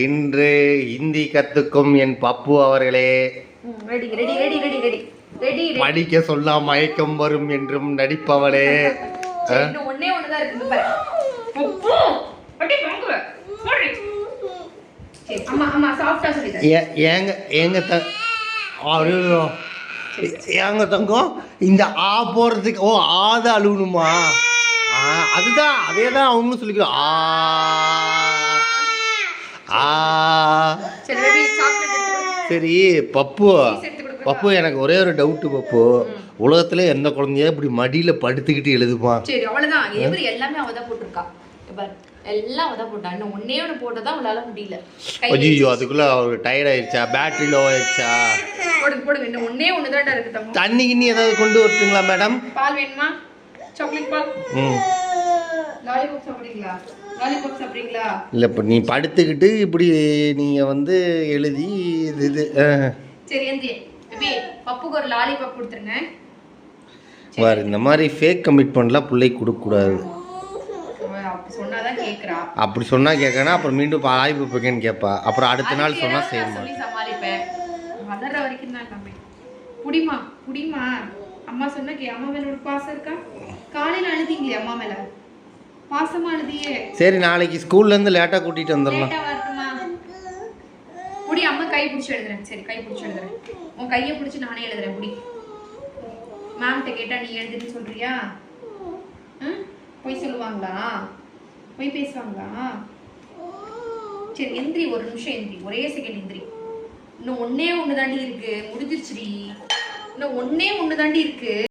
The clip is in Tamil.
இன்று ஹிந்தி கத்துக்கும் என் பப்பு அவர்களே, படிக்க சொல்ல மயக்கம் வரும் என்றும் நடிப்பவளே. ஏங்க தங்கம், இந்த ஆ போறதுக்கு ஓ ஆத அழுவணுமா? அதுதான் அதேதான் அவங்களும் சொல்லிக்கிறோம். சரி பப்பு, பப்பு எனக்கு ஒரே ஒரு டவுட்டு பப்பு, உலகத்துல எந்த குழந்தைய இப்படி மடியில படுத்துக்கிட்டு எழுதுமா? சரி அவ்வளவுதான், எல்லாமே அவதான் போட்டிருக்கா, எல்லாம் அவதான் போட்டா, இன்னும் ஒன்னே ஒன்று போட்டதான் அவளால முடியல. ஐயோ அதுக்குள்ள அவருக்கு டயர்ட் ஆயிடுச்சா, பேட்டரி லோ ஆயிடுச்சா? போடுங்க இன்னும் ஒன்னே ஒண்ணுதான் இருக்கு. தண்ணி கிண்ணி ஏதாவது கொண்டு வரட்டுங்களா மேடம்? பால் வேணுமா? சாக்லேட் பால், லாலிபாப் சாப்பிடுறீங்களா? லாலிபாப் சாப்பிடுறீங்களா? இல்ல இப்ப நீ படுத்துக்கிட்டு இப்படி நீங்க வந்து எழுதி இது சரி எந்தி பேபி, பப்புக்கு ஒரு லாலிபாப் கொடுத்துருங்க. வேற இந்த மாதிரி ஃபேக் கமிட்மெண்ட்லாம் பிள்ளை கொடுக்க கூடாது. அப்படி சொன்னாதான் கேக்குறா. அப்படி சொன்னா கேட்கனா அப்புறம் மீண்டும் லாலிபாப் வைக்கன்னு கேட்பா. அப்புறம் அடுத்த நாள் சொன்னா செய்யணும். சொல்லி சமாளிப்பேன். வளர்ற வரைக்கும் தான் எல்லாமே. குடிமா குடிமா, அம்மா சொன்னா அம்மா மேல ஒரு பாசம் இருக்கா? காலையில அழுதிங்களே அம்மா மேல, பாசமா அழுதியே. சரி நாளைக்கு ஸ்கூல்ல இருந்து லேட்டா கூட்டிட்டு வந்துடலாம். புடி, அம்மா கை பிடிச்சி எழுதுறேன். சரி கை பிடிச்சி எழுதுறேன், உன் கையை பிடிச்சி நானே எழுதுறேன். புடி, மேம்கிட்ட கேட்டா நீ எழுதுன்னு சொல்றியா? போய் சொல்லுவாங்களா? போய் பேசுவாங்களா? சரி எந்திரி, ஒரு நிமிஷம் எந்திரி, ஒரே செகண்ட் எந்திரி. இன்னும் ஒன்னே ஒண்ணு தாண்டி இருக்கு, முடிஞ்சிருச்சுடி. இன்னும் ஒன்னே ஒண்ணு தாண்டி இருக்கு.